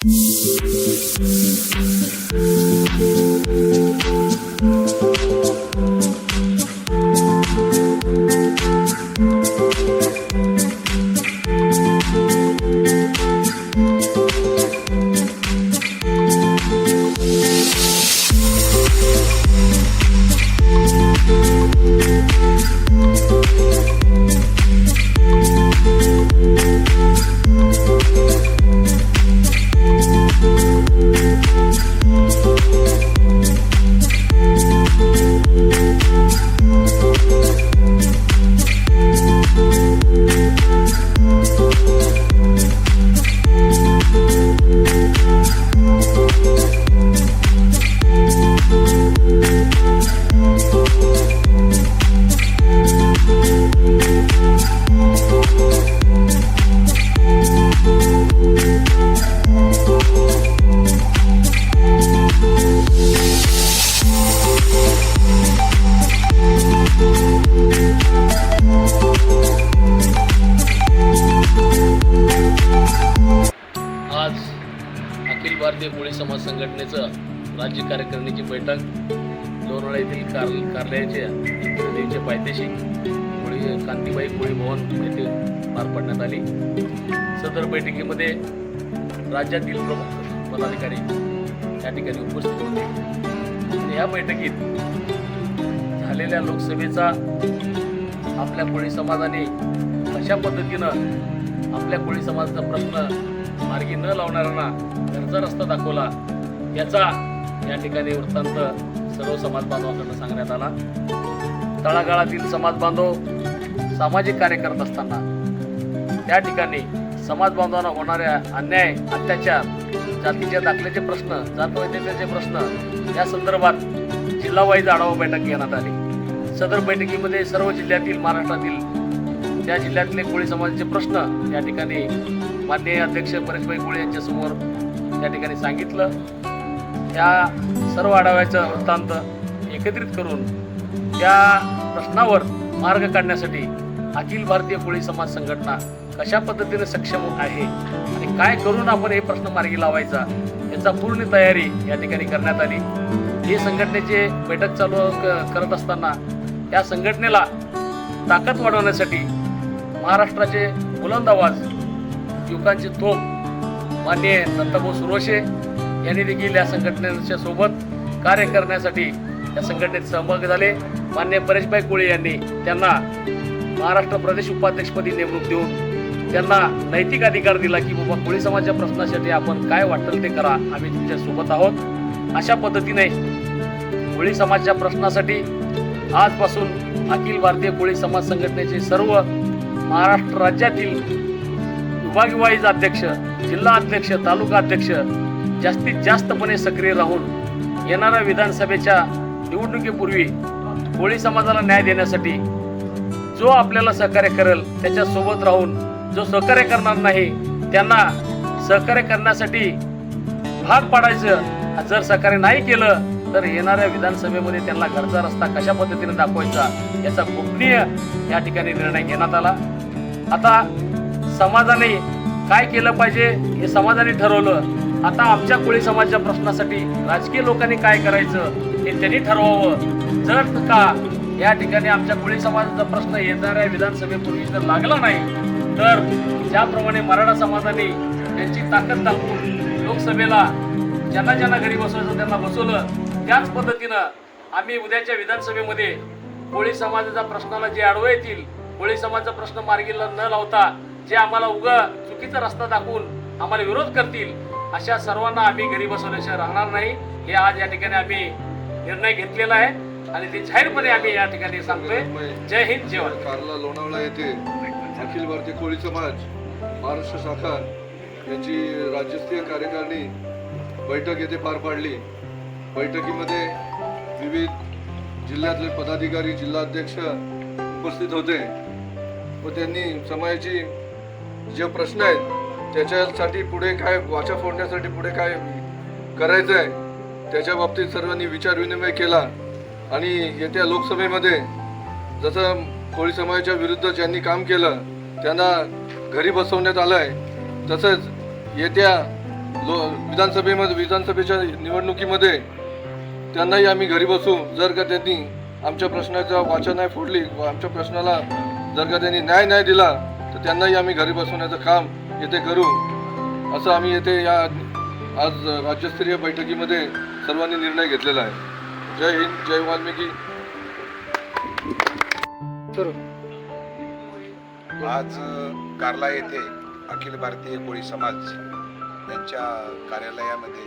आज अखिल भारतीय कोळी समाज संघटनेचं राज्य कार्यकारिणीची बैठक लोणावळा येथील कार्यालयाच्या इंद्रदेवीच्या पायथ्याशी कांतीबाई कोळी भवन येथे पार पाडण्यात आली। सदर बैठकीमध्ये राज्यातील प्रमुख पदाधिकारी या ठिकाणी उपस्थित होते। या बैठकीत झालेल्या लोकसभेचा आपल्या कोळी समाजाने अशा पद्धतीनं आपल्या कोळी समाजाचा प्रश्न मार्गी न लावणाऱ्यांना घरचा रस्ता दाखवला, याचा या ठिकाणी वृत्तांत सर्व समाज बांधवांकडून सांगण्यात आला। तळागाळातील समाज बांधव सामाजिक कार्य करत असताना त्या ठिकाणी समाज बांधवांना होणाऱ्या अन्याय, अत्याचार, जातीच्या दाखल्याचे प्रश्न, जातवैधतेचे प्रश्न या संदर्भात जिल्हावाईज आढावा बैठक घेण्यात आली। सदर बैठकीमध्ये सर्व जिल्ह्यातील, महाराष्ट्रातील त्या जिल्ह्यातले कोळी समाजाचे प्रश्न या ठिकाणी माननीय अध्यक्ष परेशभाई कोळी यांच्या समोर या ठिकाणी सांगितलं। या सर्व आढाव्याचा वृत्तांत एकत्रित करून त्या प्रश्नावर मार्ग काढण्यासाठी अखिल भारतीय कोळी समाज संघटना कशा पद्धतीने सक्षम आहे आणि काय करून आपण हे प्रश्न मार्गी लावायचा याचा पूर्ण तयारी या ठिकाणी करण्यात आली। ही संघटनेची बैठक चालू करत असताना या संघटनेला ताकद वाढवण्यासाठी महाराष्ट्राचे बुलंद आवाज, युवकांचे तोफ माननीय दत्ताभाऊ सुरोशे यांनी देखील या संघटनेच्या सोबत कार्य करण्यासाठी या संघटनेत सहभागी झाले। माननीय परेशभाई कोळी यांनी त्यांना महाराष्ट्र प्रदेश उपाध्यक्षपदी नेमणूक देऊन त्यांना नैतिक अधिकार दिला की बाबा कोळी समाजाच्या प्रश्नासाठी आपण काय वाटेल ते करा, आम्ही तुमच्या सोबत आहोत। अशा पद्धतीने कोळी समाजाच्या प्रश्नासाठी आजपासून अखिल भारतीय कोळी समाज संघटनेचे सर्व महाराष्ट्र राज्यातील विभागवाईज अध्यक्ष, जिल्हा अध्यक्ष, तालुका अध्यक्ष जास्तीत जास्तपणे सक्रिय राहून येणाऱ्या विधानसभेच्या निवडणुकीपूर्वी कोळी समाजाला न्याय देण्यासाठी जो आपल्याला सहकार्य करेल त्याच्यासोबत राहून, जो सहकार्य करणार नाही त्यांना सहकार्य करण्यासाठी भाग पाडायचं। जर सहकार्य नाही केलं तर येणाऱ्या विधानसभेमध्ये त्यांना घरचा रस्ता कशा पद्धतीने दाखवायचा याचा गोपनीय या ठिकाणी निर्णय घेण्यात आला। आता समाजाने काय केलं पाहिजे हे समाजाने ठरवलं। आता आमच्या कोळी समाजाच्या प्रश्नासाठी राजकीय लोकांनी काय करायचं हे त्यांनी ठरवावं। जर का या ठिकाणी आमच्या कोळी समाजाचा प्रश्न येणाऱ्या विधानसभेपूर्वी जर लागला नाही तर ज्याप्रमाणे मराठा समाजाने त्यांची ताकद दाखवून लोकसभेला ज्यांना ज्यांना घरी बसवायचं त्यांना बसवलं, त्याच पद्धतीनं आम्ही उद्याच्या विधानसभेमध्ये कोळी समाजाच्या प्रश्नाला जे आडवे येतील, कोळी समाजाचा प्रश्न मार्गी न लावता जे आम्हाला चुकीचा रस्ता दाखवून आम्हाला विरोध करतील अशा सर्वांना आम्ही घरी बसवल्याशिवाय राहणार नाही। हे आज या ठिकाणी आम्ही निर्णय घेतलेला आहे आणि ते जाहीरपणे आम्ही या ठिकाणी सांगतोय। जय हिंद, जय भारत। कारला लोणावळा येथे अखिल भारतीय कोळी समाज महाराष्ट्र शाखा यांची राज्यस्तरीय कार्यकारिणी बैठक येथे पार पाडली। बैठकीमध्ये विविध जिल्ह्यातले पदाधिकारी, जिल्हाध्यक्ष उपस्थित होते व त्यांनी समाजाची जे प्रश्न आहेत त्याच्यासाठी पुढे काय वाचा फोडण्यासाठी पुढे काय करायचं आहे त्याच्या बाबतीत सर्वांनी विचारविनिमय केला। आणि येत्या लोकसभेमध्ये जसं कोळी समाजाच्या विरुद्ध ज्यांनी काम केलं त्यांना घरी बसवण्यात आलं आहे, तसंच येत्या विधानसभेच्या निवडणुकीमध्ये त्यांनाही आम्ही घरी बसू जर का त्यांनी आमच्या प्रश्नाचा वाचा नाही फोडली व आमच्या प्रश्नाला जर का त्यांनी न्याय नाही दिला तर त्यांनाही आम्ही घरी बसवण्याचं काम येथे करू असं आम्ही येथे या आज राज्यस्तरीय बैठकीमध्ये सर्वांनी निर्णय घेतलेला आहे. जय हिंद, जय वाल्मिकी. आज कार्ला येथे अखिल भारतीय कोळी समाज यांच्या कार्यालयामध्ये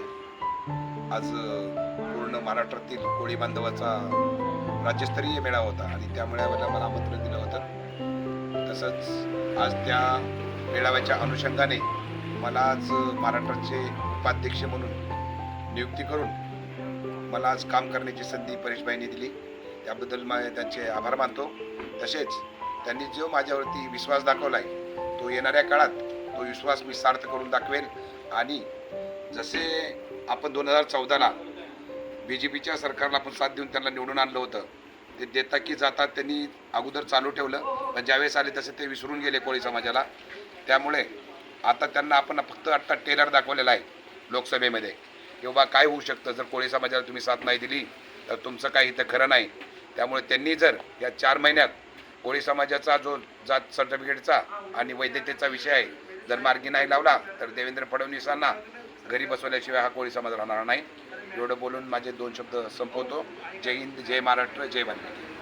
आज पूर्ण महाराष्ट्रातील कोळी बांधवाचा राज्यस्तरीय मेळावा होता आणि त्या मेळाव्याला मला आमंत्रण दिलं होतं. तसंच आज त्या मेळाव्याच्या अनुषंगाने मला आज महाराष्ट्राचे उपाध्यक्ष म्हणून नियुक्ती करून मला आज काम करण्याची संधी परेशभाईंनी दिली. त्याबद्दल मी त्यांचे आभार मानतो. तसेच त्यांनी जो माझ्यावरती विश्वास दाखवला आहे तो येणाऱ्या काळात तो विश्वास मी सार्थ करून दाखवेल. आणि जसे आपण 2014ला BJPच्या सरकारला आपण साथ देऊन त्यांना निवडून आणलं होतं ते देता की जातात त्यांनी अगोदर चालू ठेवलं पण ज्यावेळेस आले तसे ते विसरून गेले कोळी समाजाला. त्यामुळे आता त्यांना आपण फक्त आत्ता टेलर दाखवलेला आहे लोकसभेमध्ये की बाबा काय होऊ शकतं जर कोळी समाजाला तुम्ही साथ नाही दिली तर तुमचं काही इथं खरं नाही. त्यामुळे त्यांनी जर या 4 महिन्यात कोळी समाजाचा जो जात सर्टिफिकेटचा आणि वैधतेचा विषय आहे जर मार्गी नाही लावला तर देवेंद्र फडणवीसांना घरी बसवल्याशिवाय हा कोळी समाज राहणार नाही. एवढं बोलून माझे 2 शब्द संपवतो. जय हिंद, जय महाराष्ट्र, जय वाल्मिकी.